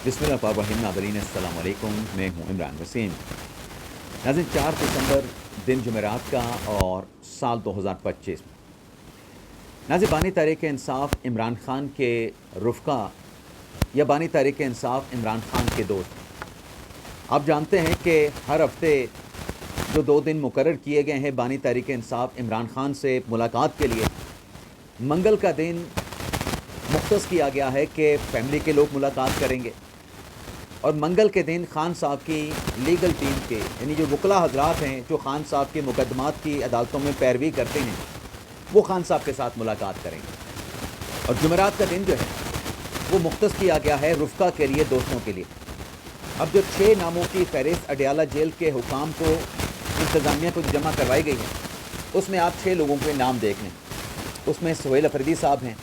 बिस्मिल्लाहिर्रहमानिर्रहीम। नाज़रीन अस्सलाम वालेकुम, मैं हूँ इमरान वसीम। नाज़रीन 4 दिसंबर दिन जुमेरात का और साल 2025। नाज़रीन बानी तहरीक इंसाफ इमरान ख़ान के रुफ़क़ा या बानी तहरीक इंसाफ इमरान ख़ान के दोस्त, आप जानते हैं कि हर हफ़्ते जो 2 दिन मुकर्रर किए गए हैं बानी तहरीक इंसाफ इमरान ख़ान से मुलाकात के लिए, मंगल का दिन मुख्तस किया गया है कि फ़ैमिली के लोग मुलाकात करेंगे और मंगल के दिन ख़ान साहब की लीगल टीम के यानी जो वकला हज़रात हैं जो ख़ान साहब के मुकदमात की अदालतों में पैरवी करते हैं, वो ख़ान साहब के साथ मुलाकात करेंगे। और जुमेरात का दिन जो है वो मुख्तस किया गया है रुफ़क़ा के लिए, दोस्तों के लिए। अब जो 6 नामों की फ़हरिस्त अडयाला जेल के हुकाम को इंतज़ामिया को जमा करवाई गई है, उसमें आप 6 लोगों के नाम देख लें। उसमें सुहेल अफरीदी साहब हैं,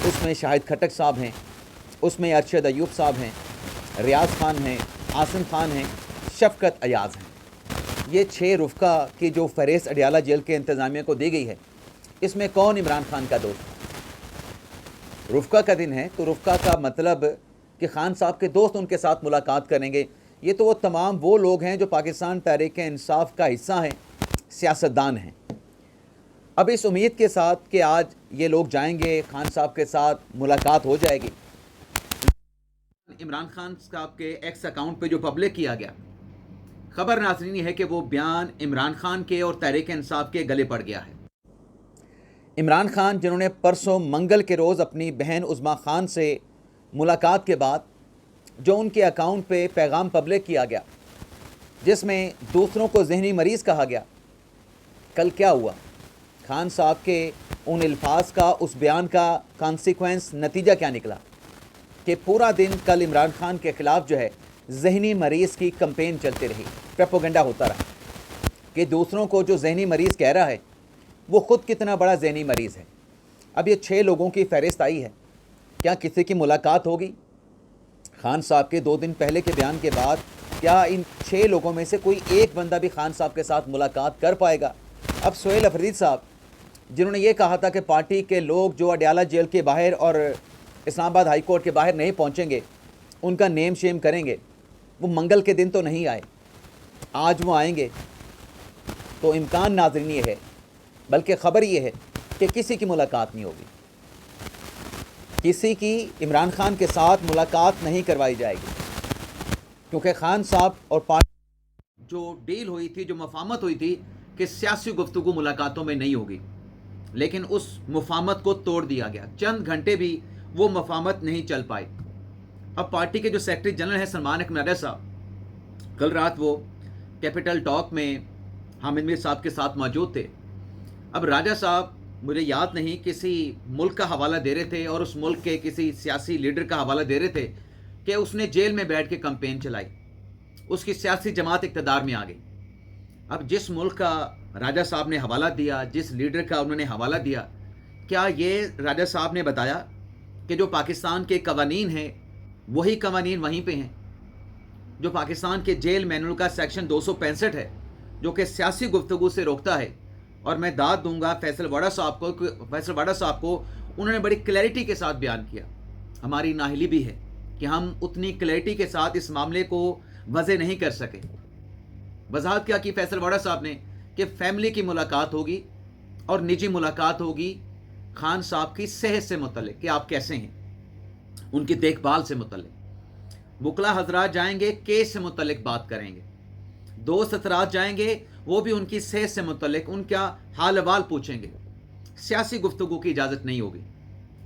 उसमें शाहिद खटक साहब हैं, उसमें अरशद अयूब साहब हैं, रियाज ख़ान हैं, आसिम ख़ान हैं, शफ़क़त अयाज़ हैं। ये 6 रुफ़क़ा की जो फ़हरिस्त अडयाला जेल के इंतज़ामिया को दी गई है, इसमें कौन इमरान ख़ान का दोस्त? रुफ़क़ा का दिन है तो रुफ़क़ा का मतलब कि ख़ान साहब के दोस्त उनके साथ मुलाकात करेंगे। ये तो वो तमाम वो लोग हैं जो पाकिस्तान तहरीक इंसाफ का हिस्सा हैं, सियासतदान हैं। अब इस उम्मीद के साथ कि आज ये लोग जाएंगे, ख़ान साहब के साथ मुलाकात हो जाएगी। इमरान ख़ान साहब के एक्स अकाउंट पे जो पब्लिक किया गया, ख़बर नाज़रीन है कि वो बयान इमरान ख़ान के और तहरीक इंसाफ के गले पड़ गया है। इमरान ख़ान जिन्होंने परसों मंगल के रोज़ अपनी बहन उज़्मा ख़ान से मुलाकात के बाद जो उनके अकाउंट पे पैगाम पब्लिक किया गया जिसमें दूसरों को ज़हनी मरीज़ कहा गया, कल क्या हुआ? ख़ान साहब के उन अल्फाज का, उस बयान का कॉन्सिक्वेंस, नतीजा क्या निकला कि पूरा दिन कल इमरान ख़ान के ख़िलाफ़ जो है ज़हनी मरीज़ की कैंपेन चलती रही, प्रोपेगेंडा होता रहा कि दूसरों को जो ज़हनी मरीज़ कह रहा है वो ख़ुद कितना बड़ा ज़हनी मरीज़ है। अब ये 6 लोगों की फ़हरिस्त आई है, क्या किसी की मुलाकात होगी? ख़ान साहब के 2 दिन पहले के बयान के बाद क्या इन 6 लोगों में से कोई एक बंदा भी ख़ान साहब के साथ मुलाकात कर पाएगा? अब सुहेल अफरीदी साहब जिन्होंने ये कहा था कि पार्टी के लोग जो अडयाला जेल के बाहर और इस्लामाबाद हाई कोर्ट के बाहर नहीं पहुंचेंगे, उनका नेम शेम करेंगे, वो मंगल के दिन तो नहीं आए, आज वो आएंगे। तो इम्कान नाज़रीन ये है, बल्कि ख़बर ये है कि किसी की मुलाकात नहीं होगी, किसी की इमरान ख़ान के साथ मुलाकात नहीं करवाई जाएगी, क्योंकि ख़ान साहब और पार्टी जो डील हुई थी, जो मफाहमत हुई थी कि सियासी गुफ्तगू मुलाकातों में नहीं होगी, लेकिन उस मफाहमत को तोड़ दिया गया। चंद घंटे भी वो मफाहमत नहीं चल पाई। अब पार्टी के जो सेक्रेटरी जनरल हैं सलमान अहमद राजा साहब, कल रात वो कैपिटल टॉक में हामिद मीर साहब के साथ मौजूद थे। अब राजा साहब मुझे याद नहीं किसी मुल्क का हवाला दे रहे थे और उस मुल्क के किसी सियासी लीडर का हवाला दे रहे थे कि उसने जेल में बैठ के कैंपेन चलाई, उसकी सियासी जमात इक़्तिदार में आ गई। अब जिस मुल्क का राजा साहब ने हवाला दिया, जिस लीडर का उन्होंने हवाला दिया, क्या ये राजा साहब ने बताया कि जो पाकिस्तान के कवानीन हैं वही कवानीन वहीं पे हैं? जो पाकिस्तान के जेल मैनुअल का सेक्शन 265 है जो कि सियासी गुफ्तगू से रोकता है, और मैं दाद दूंगा फैसल वाडा साहब को, उन्होंने बड़ी क्लैरिटी के साथ बयान किया। हमारी नाहिली भी है कि हम उतनी क्लैरिटी के साथ इस मामले को वज़े नहीं कर सके। वजाहत क्या की फैसल वाडा साहब ने कि फैमिली की मुलाकात होगी और निजी मुलाकात होगी ख़ान साहब की सेहत से मुतल्लिक कि आप कैसे हैं, उनकी देखभाल से मुतल्लिक। वकला हजरात जाएंगे, केस से मुतल्लिक बात करेंगे। दोस्त हजरात जाएंगे, वो भी उनकी सेहत से मुतल्लिक उनका हाल अहवाल पूछेंगे। सियासी गुफ्तगू की इजाज़त नहीं होगी।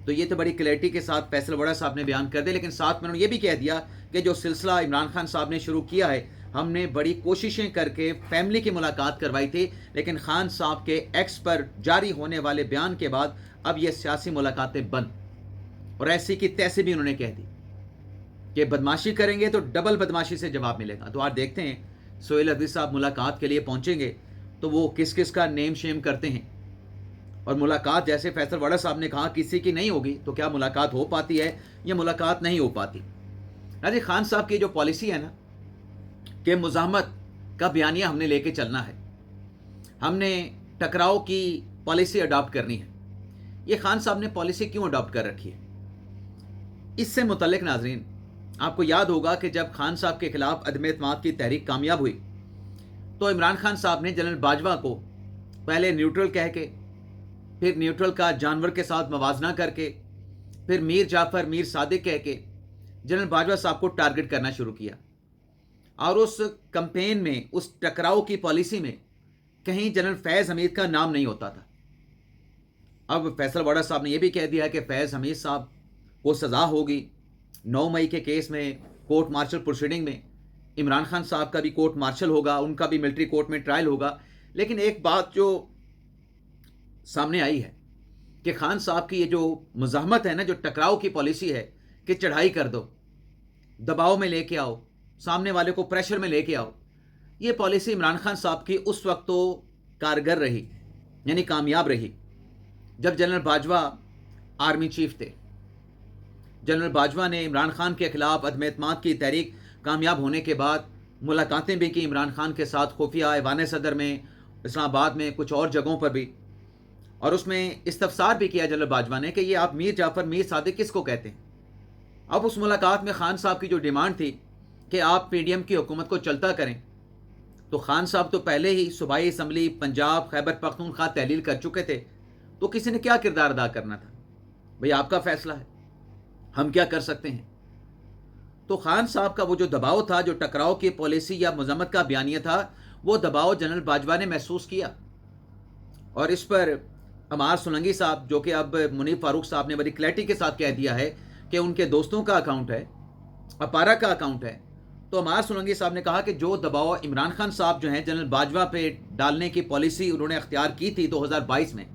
तो ये तो बड़ी क्लैरिटी के साथ फैसल वाडा साहब ने बयान कर दिया, लेकिन साथ में उन्होंने ये भी कह दिया कि जो सिलसिला इमरान खान साहब ने शुरू किया है, हमने बड़ी कोशिशें करके फैमिली की मुलाकात करवाई थी, लेकिन ख़ान साहब के एक्स पर जारी होने वाले बयान के बाद अब ये सियासी मुलाकातें बंद। और ऐसी की तैसी भी उन्होंने कह दी कि बदमाशी करेंगे तो डबल बदमाशी से जवाब मिलेगा। तो आज देखते हैं सुहेल अफरीदी साहब मुलाकात के लिए पहुंचेंगे तो वो किस किस का नेम शेम करते हैं। और मुलाकात जैसे फैसल वाडा साहब ने कहा किसी की नहीं होगी, तो क्या मुलाकात हो पाती है या मुलाकात नहीं हो पाती? अरे ख़ान साहब की जो पॉलिसी है ना कि मुज़ाहमत का बयानिया हमने लेके चलना है, हमने टकराव की पॉलिसी अडॉप्ट करनी है, ये ख़ान साहब ने पॉलिसी क्यों अडॉप्ट कर रखी है? इससे मुतल्लिक नाज़रीन آپ کو یاد ہوگا کہ جب خان صاحب کے خلاف عدم اعتماد کی تحریک کامیاب ہوئی تو عمران خان صاحب نے جنرل باجوہ کو پہلے نیوٹرل کہہ کے، پھر نیوٹرل کا جانور کے ساتھ موازنہ کر کے، پھر میر جعفر میر صادق کہہ کے جنرل باجوہ صاحب کو ٹارگٹ کرنا شروع کیا، اور اس کمپین میں، اس ٹکراؤ کی پالیسی میں کہیں جنرل فیض حمید کا نام نہیں ہوتا تھا۔ اب فیصل واڑہ صاحب نے یہ بھی کہہ دیا کہ فیض حمید صاحب کو سزا ہوگی 9 مئی کے کیس میں، کورٹ مارشل پروسیڈنگ میں عمران خان صاحب کا بھی کورٹ مارشل ہوگا، ان کا بھی ملٹری کورٹ میں ٹرائل ہوگا۔ لیکن ایک بات جو سامنے آئی ہے کہ خان صاحب کی یہ جو مزاحمت ہے نا، جو ٹکراؤ کی پالیسی ہے کہ چڑھائی کر دو، دباؤ میں لے کے آؤ، سامنے والے کو پریشر میں لے کے آؤ، یہ پالیسی عمران خان صاحب کی اس وقت تو کارگر رہی، یعنی کامیاب رہی، جب جنرل باجوہ آرمی چیف تھے۔ جنرل باجوہ نے عمران خان کے خلاف عدم اعتماد کی تحریک کامیاب ہونے کے بعد ملاقاتیں بھی کی عمران خان کے ساتھ، خفیہ ایوان صدر میں، اسلام آباد میں، کچھ اور جگہوں پر بھی، اور اس میں استفسار بھی کیا جنرل باجوہ نے کہ یہ آپ میر جعفر میر صادق کس کو کہتے ہیں؟ اب اس ملاقات میں خان صاحب کی جو ڈیمانڈ تھی کہ آپ پی ڈی ایم کی حکومت کو چلتا کریں، تو خان صاحب تو پہلے ہی صوبائی اسمبلی پنجاب خیبر پختونخوا تحلیل کر چکے تھے، تو کسی نے کیا کردار ادا کرنا تھا؟ بھئی آپ کا فیصلہ ہے، ہم کیا کر سکتے ہیں؟ تو خان صاحب کا وہ جو دباؤ تھا، جو ٹکراؤ کی پالیسی یا مذمت کا بیانیہ تھا، وہ دباؤ جنرل باجوہ نے محسوس کیا، اور اس پر عمار سولنگی صاحب، جو کہ اب منیب فاروق صاحب نے بڑی کلیئرٹی کے ساتھ کہہ دیا ہے کہ ان کے دوستوں کا اکاؤنٹ ہے، اپارا کا اکاؤنٹ ہے، تو عمار سولنگی صاحب نے کہا کہ جو دباؤ عمران خان صاحب جو ہیں جنرل باجوہ پہ ڈالنے کی پالیسی انہوں نے اختیار کی تھی 2022 میں،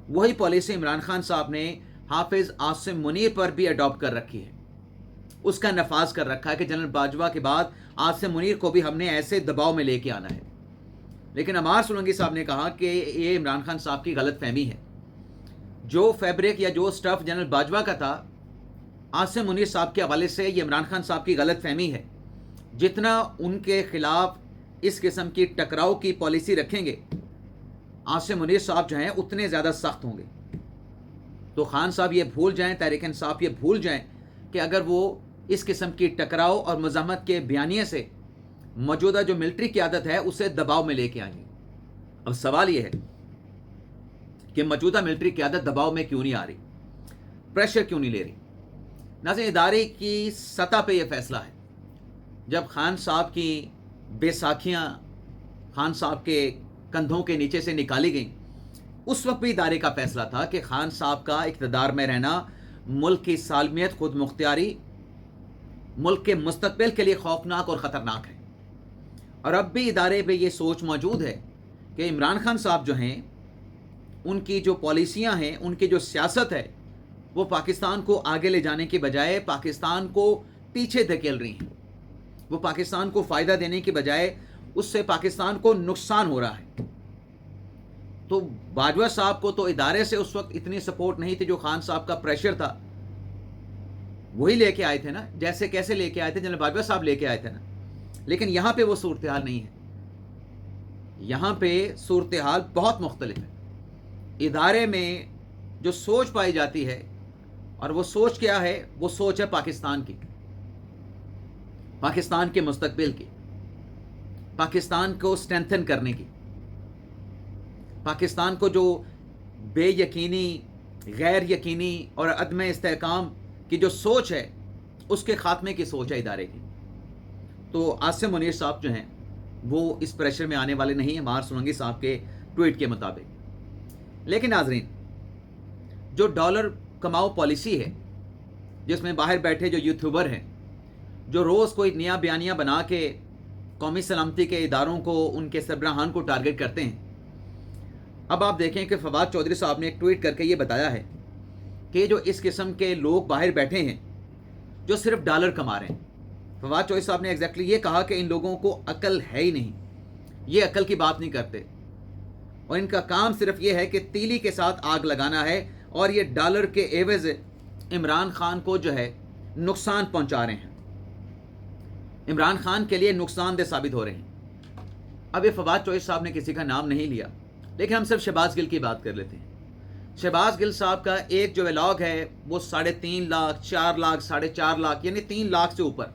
وہی پالیسی عمران خان صاحب نے حافظ عاصم منیر پر بھی اڈاپٹ کر رکھی ہے، اس کا نفاذ کر رکھا ہے کہ جنرل باجوہ کے بعد عاصم منیر کو بھی ہم نے ایسے دباؤ میں لے کے آنا ہے۔ لیکن عمار سولنگی صاحب نے کہا کہ یہ عمران خان صاحب کی غلط فہمی ہے، جو فیبرک یا جو سٹف جنرل باجوہ کا تھا عاصم منیر صاحب کے حوالے سے، یہ عمران خان صاحب کی غلط فہمی ہے۔ جتنا ان کے خلاف اس قسم کی ٹکراؤ کی پالیسی رکھیں گے عاصم منیر صاحب جو ہیں اتنے زیادہ سخت ہوں گے۔ تو خان صاحب یہ بھول جائیں، تحریک انصاف یہ بھول جائیں کہ اگر وہ اس قسم کی ٹکراؤ اور مزاحمت کے بیانیے سے موجودہ جو ملٹری قیادت ہے اسے دباؤ میں لے کے آئیں گے۔ اب سوال یہ ہے کہ موجودہ ملٹری قیادت دباؤ میں کیوں نہیں آ رہی، پریشر کیوں نہیں لے رہی؟ ناظرین، ادارے کی سطح پہ یہ فیصلہ ہے۔ جب خان صاحب کی بیساکھیاں خان صاحب کے کندھوں کے نیچے سے نکالی گئیں، اس وقت بھی ادارے کا فیصلہ تھا کہ خان صاحب کا اقتدار میں رہنا ملک کی سالمیت، خود مختاری، ملک کے مستقبل کے لیے خوفناک اور خطرناک ہے۔ اور اب بھی ادارے پہ یہ سوچ موجود ہے کہ عمران خان صاحب جو ہیں، ان کی جو پالیسیاں ہیں، ان کی جو سیاست ہے، وہ پاکستان کو آگے لے جانے کی بجائے پاکستان کو پیچھے دھکیل رہی ہیں۔ وہ پاکستان کو فائدہ دینے کی بجائے اس سے پاکستان کو نقصان ہو رہا ہے۔ تو باجوہ صاحب کو تو ادارے سے اس وقت اتنی سپورٹ نہیں تھی، جو خان صاحب کا پریشر تھا وہی لے کے آئے تھے نا، جیسے کیسے لے کے آئے تھے جنرل باجوہ صاحب لے کے آئے تھے نا۔ لیکن یہاں پہ وہ صورتحال نہیں ہے، یہاں پہ صورتحال بہت مختلف ہے۔ ادارے میں جو سوچ پائی جاتی ہے، اور وہ سوچ کیا ہے؟ وہ سوچ ہے پاکستان کی، پاکستان کے مستقبل کی، پاکستان کو اسٹرینتھن کرنے کی، پاکستان کو جو بے یقینی، غیر یقینی اور عدم استحکام کی جو سوچ ہے، اس کے خاتمے کی سوچ ہے ادارے کی۔ تو عاصم منیر صاحب جو ہیں وہ اس پریشر میں آنے والے نہیں ہیں، عمار سولنگی صاحب کے ٹویٹ کے مطابق۔ لیکن ناظرین، جو ڈالر کماؤ پالیسی ہے، جس میں باہر بیٹھے جو یوٹیوبر ہیں، جو روز کوئی نیا بیانیہ بنا کے قومی سلامتی کے اداروں کو، ان کے سربراہان کو ٹارگٹ کرتے ہیں۔ اب آپ دیکھیں کہ فواد چودھری صاحب نے ایک ٹویٹ کر کے یہ بتایا ہے کہ جو اس قسم کے لوگ باہر بیٹھے ہیں جو صرف ڈالر کما رہے ہیں، فواد چودھری صاحب نے ایگزیکٹلی یہ کہا کہ ان لوگوں کو عقل ہے ہی نہیں، یہ عقل کی بات نہیں کرتے، اور ان کا کام صرف یہ ہے کہ تیلی کے ساتھ آگ لگانا ہے، اور یہ ڈالر کے عوض عمران خان کو جو ہے نقصان پہنچا رہے ہیں، عمران خان کے لیے نقصان دہ ثابت ہو رہے ہیں۔ اب یہ فواد چودھری صاحب نے کسی کا نام نہیں لیا، لیکن ہم صرف شہباز گل کی بات کر لیتے ہیں۔ शहबाज गिल साहब का एक जो व्लॉग है वो 3.5 लाख, 4 लाख, 4.5 लाख, यानी 3 लाख से ऊपर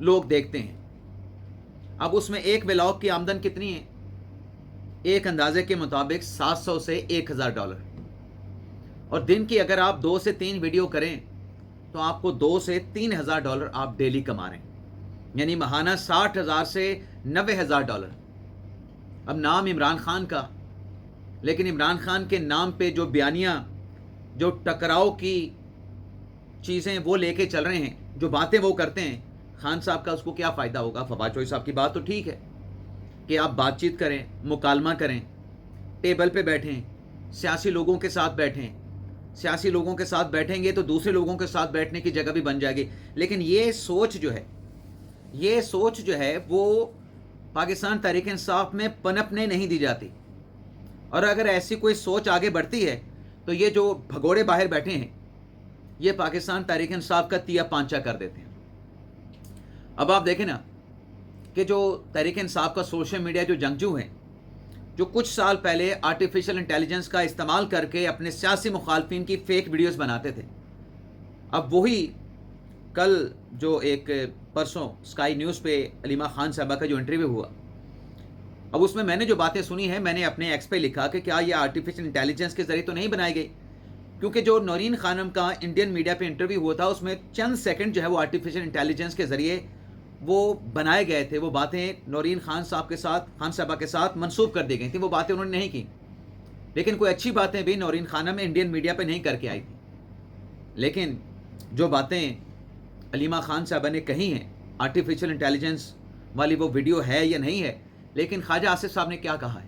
लोग देखते हैं। अब उसमें एक व्लॉग की आमदन कितनी है? एक अंदाजे के मुताबिक 700 से 1000 डॉलर। और दिन की अगर आप 2 से 3 वीडियो करें तो आपको 2 से 3000 डॉलर आप डेली कमा रहे हैं, यानी माहाना 60,000 से 90,000 डॉलर। अब नाम इमरान खान का, लेकिन इमरान खान के नाम पे जो बयानियाँ, जो टकराव की चीज़ें वो लेके चल रहे हैं, जो बातें वो करते हैं, खान साहब का उसको क्या फ़ायदा होगा? फवाद चौधरी साहब की बात तो ठीक है कि आप बातचीत करें, मुकालमा करें, टेबल पे बैठें, सियासी लोगों के साथ बैठें। सियासी लोगों के साथ बैठेंगे तो दूसरे लोगों के साथ बैठने की जगह भी बन जाएगी। लेकिन ये सोच जो है वो पाकिस्तान तहरीक इंसाफ में पनपने नहीं दी जाती। और अगर ऐसी कोई सोच आगे बढ़ती है तो ये जो भगोड़े बाहर बैठे हैं ये पाकिस्तान तहरीक इंसाफ का तिया पांचा कर देते हैं। अब आप देखें ना कि जो तहरीक इंसाफ का सोशल मीडिया जो जंगजू हैं, जो कुछ साल पहले आर्टिफिशियल इंटेलिजेंस का इस्तेमाल करके अपने सियासी मुखालफिन की फेक वीडियोस बनाते थे, अब वही कल जो एक परसों स्काई न्यूज़ पे अलीमा खान साहबा का जो इंटरव्यू हुआ, अब उसमें मैंने जो बातें सुनी हैं, मैंने अपने एक्स पे लिखा कि क्या ये आर्टिफिशियल इंटेलिजेंस के ज़रिए तो नहीं बनाई गई, क्योंकि जो नौरीन खानम का इंडियन मीडिया पे इंटरव्यू हुआ था उसमें चंद सेकंड जो है वो आर्टिफिशियल इंटेलिजेंस के ज़रिए वो बनाए गए थे। वो बातें नौरीन खान साहबा के साथ मंसूब कर दी गई थी, वो बातें उन्होंने नहीं की। लेकिन कोई अच्छी बातें भी नौरीन खानम इंडियन मीडिया पे नहीं करके आई थी। लेकिन जो बातें अलीमा खान साहबा ने कही हैं, आर्टिफिशियल इंटेलिजेंस वाली वो वीडियो है या नहीं है, लेकिन ख्वाजा आसिफ साहब ने क्या कहा है,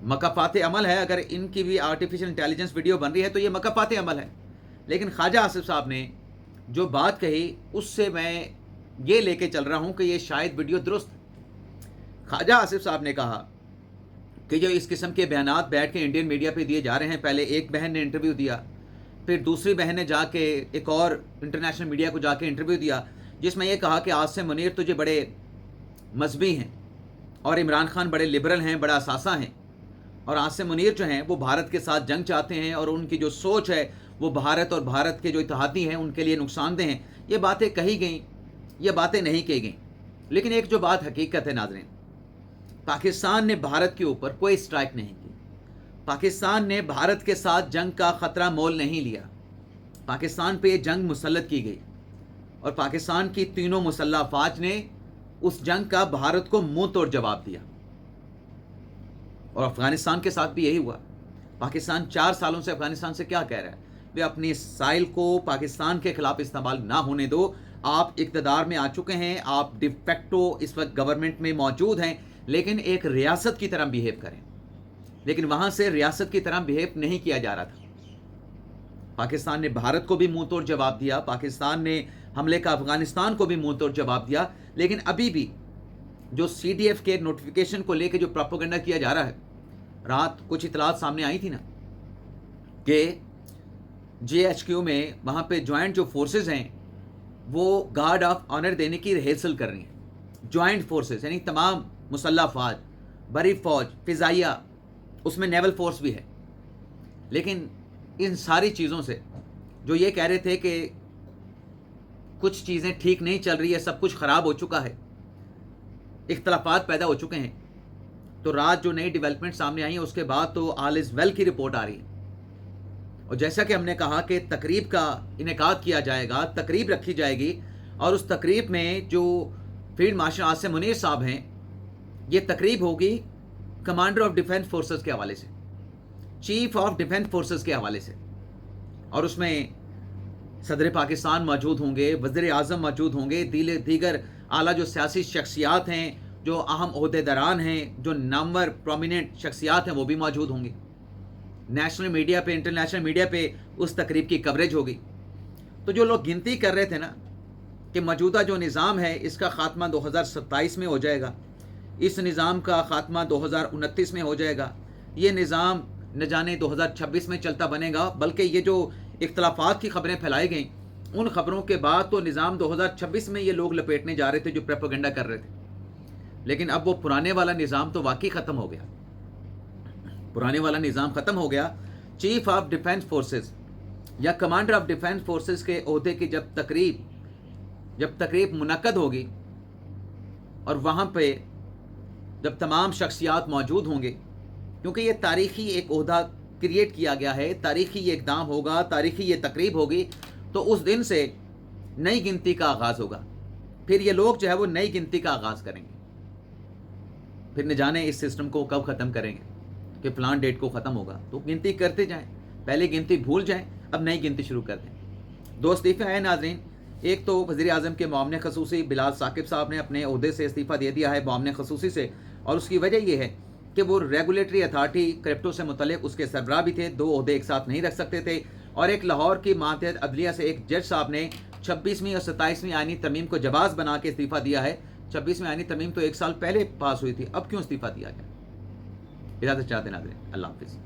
मकाफात अमल है। अगर इनकी भी आर्टिफिशियल इंटेलिजेंस वीडियो बन रही है तो ये मकाफात अमल है। लेकिन ख्वाजा आसिफ साहब ने जो बात कही उससे मैं ये लेके चल रहा हूँ कि ये शायद वीडियो दुरुस्त है। ख्वाजा आसिफ साहब ने कहा कि जो इस किस्म के बयानात बैठ के इंडियन मीडिया पे दिए जा रहे हैं, पहले एक बहन ने इंटरव्यू दिया, फिर दूसरी बहन ने जाके एक और इंटरनेशनल मीडिया को जाके इंटरव्यू दिया जिसमें यह कहा कि आसिम मुनीर तुझे बड़े मजहबी हैं और इमरान खान बड़े लिबरल हैं, बड़ा असासा हैं, और आसिम मुनीर जो हैं वो भारत के साथ जंग चाहते हैं और उनकी जो सोच है वो भारत और भारत के जो इत्तेहादी हैं उनके लिए नुकसानदेह हैं। ये बातें कही गई, ये बातें नहीं कही गई। लेकिन एक जो बात हकीकत है नाज़रीन, पाकिस्तान ने भारत के ऊपर कोई स्ट्राइक नहीं की, पाकिस्तान ने भारत के साथ जंग का ख़तरा मोल नहीं लिया, पाकिस्तान पे जंग मुसल्लत की गई और पाकिस्तान की तीनों मुसल्लह अफवाज ने उस जंग का भारत को मुंह तोड़ जवाब दिया। और अफ़गानिस्तान के साथ भी यही हुआ। पाकिस्तान 4 सालों से अफ़गानिस्तान से क्या कह रहा है, वे अपनी साइल को पाकिस्तान के ख़िलाफ़ इस्तेमाल ना होने दो। आप इक़्तिदार में आ चुके हैं, आप डिफेक्टो इस वक्त गवर्नमेंट में मौजूद हैं, लेकिन एक रियासत की तरह बिहेव करें। लेकिन वहाँ से रियासत की तरह बिहेव नहीं किया जा रहा था। पाकिस्तान ने भारत को भी मुंह तोड़ जवाब दिया, पाकिस्तान ने हमले का अफ़गानिस्तान को भी मुंह तोड़ जवाब दिया। लेकिन अभी भी जो CDF के नोटिफिकेशन को लेकर जो प्रोपेगेंडा किया जा रहा है, रात कुछ इतलात सामने आई थी ना कि JHQ में वहाँ पे ज्वाइंट जो फोर्सेस हैं वो गार्ड ऑफ ऑनर देने की रिहर्सल कर रही हैं। ज्वाइंट फोर्सेस यानी तमाम मुसल्लह अफवाज, बरी फौज, फ़िज़ाइया, उसमें नेवल फोर्स भी है। लेकिन इन सारी चीज़ों से जो ये कह रहे थे कि कुछ चीज़ें ठीक नहीं चल रही है, सब कुछ ख़राब हो चुका है, इख्तलाफात पैदा हो चुके हैं, तो रात जो नई डेवलपमेंट सामने आई है उसके बाद तो ऑल इज़ वेल की रिपोर्ट आ रही है। और जैसा कि हमने कहा कि तकरीब का इनेकाद किया जाएगा, तकरीब रखी जाएगी और उस तकरीब में जो फील्ड मार्शल आसिम मुनीर साहब हैं, ये तकरीब होगी कमांडर ऑफ डिफेंस फोर्सेस के हवाले से, चीफ ऑफ डिफेंस फोर्सेस के हवाले से, और उसमें सदर पाकिस्तान मौजूद होंगे, वज़ीर आज़म मौजूद होंगे, दीगर आला जो सियासी शख्सियात हैं, जो अहम ओहदेदारान हैं, जो नामवर प्रोमिनेंट शख्सियात हैं, वो भी मौजूद होंगे। नेशनल मीडिया पे, इंटरनेशनल मीडिया पे उस तकरीब की कवरेज होगी। तो जो लोग गिनती कर रहे थे ना कि मौजूदा जो निज़ाम है इसका ख़ात्मा 2027 में हो जाएगा, इस निज़ाम का ख़ात्मा 2029 में हो जाएगा, ये निज़ाम न जाने 2026 में चलता बनेगा, बल्कि ये जो इख्तलाफात की खबरें फैलाई गई उन खबरों के बाद तो निज़ाम 2026 में ये लोग लपेटने जा रहे थे जो प्रोपेगेंडा कर रहे थे। लेकिन अब वो पुराने वाला निज़ाम तो वाकई ख़त्म हो गया। پرانے والا نظام ختم ہو گیا. چیف آف ڈیفینس فورسز یا کمانڈر آف ڈیفینس فورسز کے عہدے کی جب تقریب منعقد ہوگی اور وہاں پہ جب تمام شخصیات موجود ہوں گے، کیونکہ یہ تاریخی ایک عہدہ کریٹ کیا گیا ہے، تاریخی یہ اقدام ہوگا، تاریخی یہ تقریب ہوگی، تو اس دن سے نئی گنتی کا آغاز ہوگا. پھر یہ لوگ جو ہے وہ نئی گنتی کا آغاز کریں گے. پھر نہ جانے اس سسٹم کو کب ختم کریں گے کہ فلان ڈیٹ کو ختم ہوگا. تو گنتی کرتے جائیں، پہلے گنتی بھول جائیں، اب نئی گنتی شروع کر دیں. 2 استعفے آئے ناظرین. ایک تو وزیر اعظم کے معاون خصوصی بلال ثاقب صاحب نے اپنے عہدے سے استعفیٰ دے دیا ہے معاون خصوصی سے، اور اس کی وجہ یہ ہے کہ وہ ریگولیٹری اتھارٹی کرپٹو سے متعلق اس کے سربراہ بھی تھے، 2 عہدے ایک ساتھ نہیں رکھ سکتے تھے. اور ایک لاہور کی ماتحت عدلیہ سے ایک جج صاحب نے 26ویں اور 27ویں آئینی ترمیم کو جواز بنا کے استعفیٰ دیا ہے. 26ویں آئینی ترمیم تو 1 سال پہلے پاس ہوئی تھی، اب کیوں استعفیٰ دیا گیا؟ اجازت چاہتے ہیں ناظرین، اللہ حافظ.